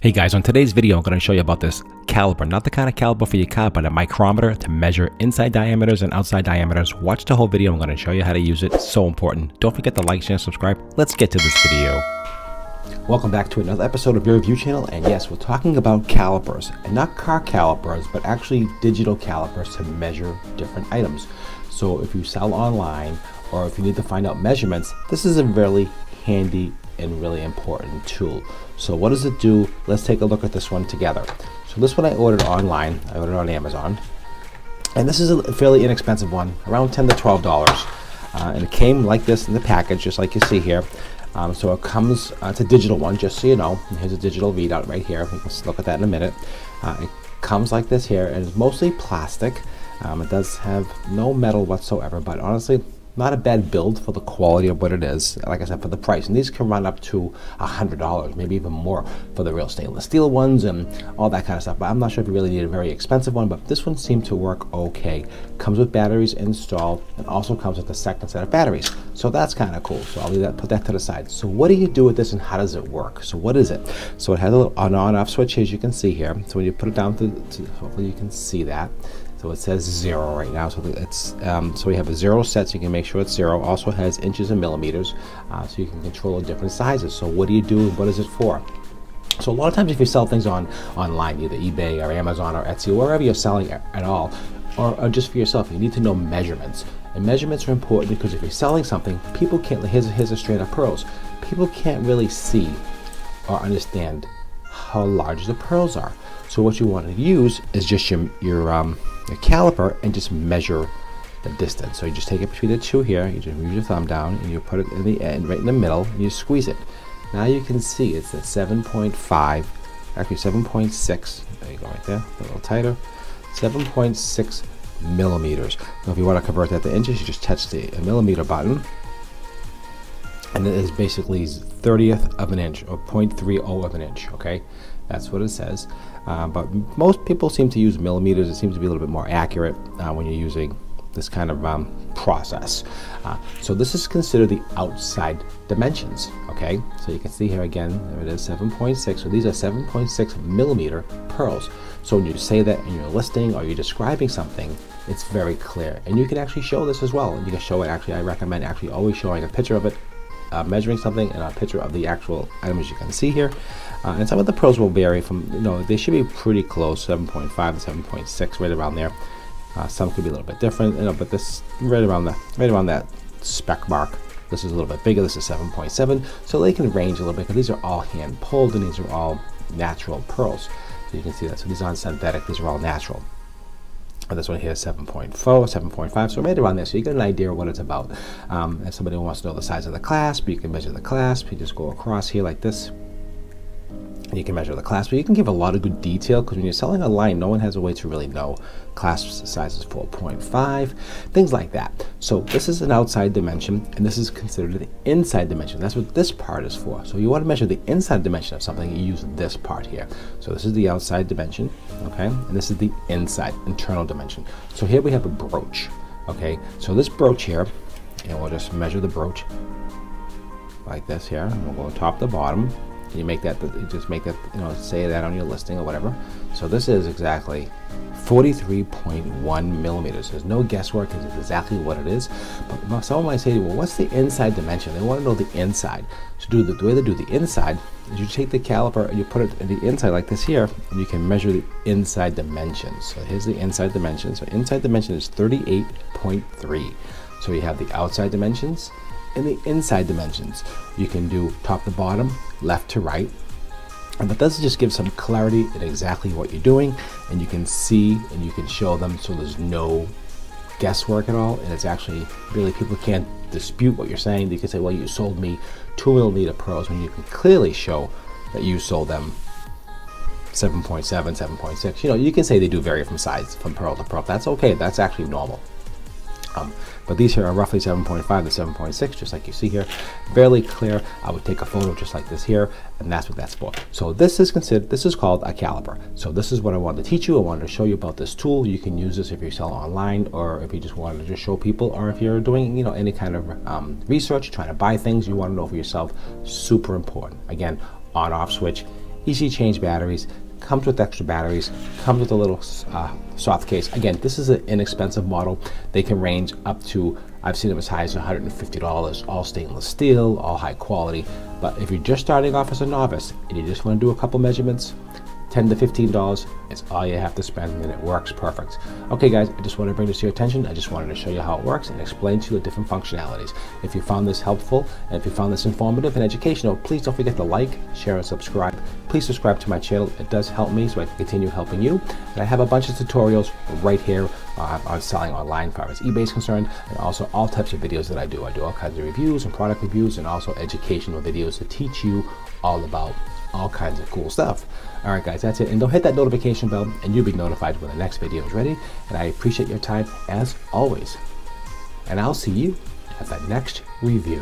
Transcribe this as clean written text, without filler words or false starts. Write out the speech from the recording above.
Hey guys, on today's video I'm going to show you about this caliper, not the kind of caliper for your car, but a micrometer to measure inside diameters and outside diameters. Watch the whole video. I'm going to show you how to use it. It's so important. Don't forget to like, share, and subscribe. Let's get to this video. Welcome back to another episode of your review channel, and yes, we're talking about calipers, and not car calipers, but actually digital calipers to measure different items. So if you sell online or if you need to find out measurements, this is a really handy and really important tool. So what does it do? Let's take a look at this one together. So this one I ordered online. I ordered on Amazon, and this is a fairly inexpensive one, around $10 to $12, and it came like this in the package, just like you see here. So it comes, it's a digital one, just so you know. And here's a digital readout right here. Let's look at that in a minute. It comes like this here, and it's mostly plastic. It does have no metal whatsoever, but honestly, not a bad build for the quality of what it is. Like I said, for the price, and these can run up to $100, maybe even more for the real stainless steel ones and all that kind of stuff. But I'm not sure if you really need a very expensive one, but this one seemed to work okay. Comes with batteries installed, and also comes with a second set of batteries. So that's kind of cool. So I'll leave that, put that to the side. So what do you do with this, and how does it work? So what is it? So it has a little on-off switch, as you can see here. So when you put it down to hopefully you can see that. So it says 0 right now, so it's so we have a 0 set, so you can make sure it's 0. Also has inches and millimeters, so you can control the different sizes. So what do you do, and what is it for? So a lot of times if you sell things online, either eBay or Amazon or Etsy, or wherever you're selling at all, or just for yourself, you need to know measurements. And measurements are important because if you're selling something, people can't, here's a straight up pearls, people can't really see or understand how large the pearls are. So what you want to use is just your caliper and just measure the distance. So you just take it between the two here, you just move your thumb down and you put it in the end, right in the middle, and you squeeze it. Now you can see it's at 7.5, actually 7.6, there you go right there, a little tighter, 7.6 millimeters. Now if you want to convert that to inches, you just touch the millimeter button, and it is basically 1/30th of an inch, or 0.30 of an inch, okay? That's what it says. But most people seem to use millimeters. It seems to be a little bit more accurate when you're using this kind of process. So this is considered the outside dimensions, okay? So you can see here again, there it is, 7.6. So these are 7.6 millimeter pearls. So when you say that in your listing or you're describing something, it's very clear. And you can actually show this as well. And you can show it, actually, I recommend actually always showing a picture of it, measuring something, and a picture of the actual item, as you can see here. And some of the pearls will vary from, they should be pretty close, 7.5 to 7.6, right around there. Some could be a little bit different, but this right around that spec mark. This is a little bit bigger. This is 7.7, so they can range a little bit because these are all hand pulled and these are all natural pearls. So you can see that. So these aren't synthetic; these are all natural. And this one here is 7.4, 7.5, so right around there. So you get an idea of what it's about. If somebody wants to know the size of the clasp, you can measure the clasp. You just go across here like this, and you can measure the clasp. But you can give a lot of good detail, because when you're selling online, no one has a way to really know. Clasp size is 4.5, things like that. So this is an outside dimension, and this is considered the inside dimension. That's what this part is for. So you want to measure the inside dimension of something, you use this part here. So this is the outside dimension, okay? And this is the inside, internal dimension. So here we have a brooch, okay? So this brooch here, and we'll just measure the brooch like this here, and we'll go top to bottom. You make that, you just make that, say that on your listing or whatever. So this is exactly 43.1 millimeters. There's no guesswork, it's exactly what it is. But someone might say, well, what's the inside dimension? They want to know the inside. So the way to do the inside is you take the caliper and you put it in the inside like this here, and you can measure the inside dimensions. So here's the inside dimension. So inside dimension is 38.3. So you have the outside dimensions and the inside dimensions. You can do top to bottom, left to right, but this just gives some clarity in exactly what you're doing, and you can see and you can show them, so there's no guesswork at all, and it's actually really, people can't dispute what you're saying. They can say, well, you sold me 2 millimeter pearls, when you can clearly show that you sold them 7.7, 7.6. You can say they do vary from size, from pearl to pearl. That's okay, that's actually normal. But these here are roughly 7.5 to 7.6, just like you see here. Fairly clear. I would take a photo just like this here, and that's what that's for. So this is called a caliper. So this is what I wanted to teach you. I wanted to show you about this tool. You can use this if you sell online, or if you just wanted to just show people, or if you're doing any kind of research, trying to buy things, you want to know for yourself. Super important. Again, on-off switch, easy change batteries, comes with extra batteries, comes with a little soft case. Again, this is an inexpensive model. They can range up to, I've seen them as high as $150, all stainless steel, all high quality. But if you're just starting off as a novice and you just want to do a couple measurements, $10 to $15, it's all you have to spend, and it works perfect. Okay guys, I just want to bring this to your attention. I just wanted to show you how it works and explain to you the different functionalities. If you found this helpful, and if you found this informative and educational, please don't forget to like, share, and subscribe. Please subscribe to my channel. It does help me so I can continue helping you. And I have a bunch of tutorials right here on selling online as far as eBay is concerned, and also all types of videos that I do. I do all kinds of reviews and product reviews, and also educational videos to teach you all about all kinds of cool stuff. All right guys, that's it. And don't hit that notification bell and you'll be notified when the next video is ready. And I appreciate your time as always. And I'll see you at the next review.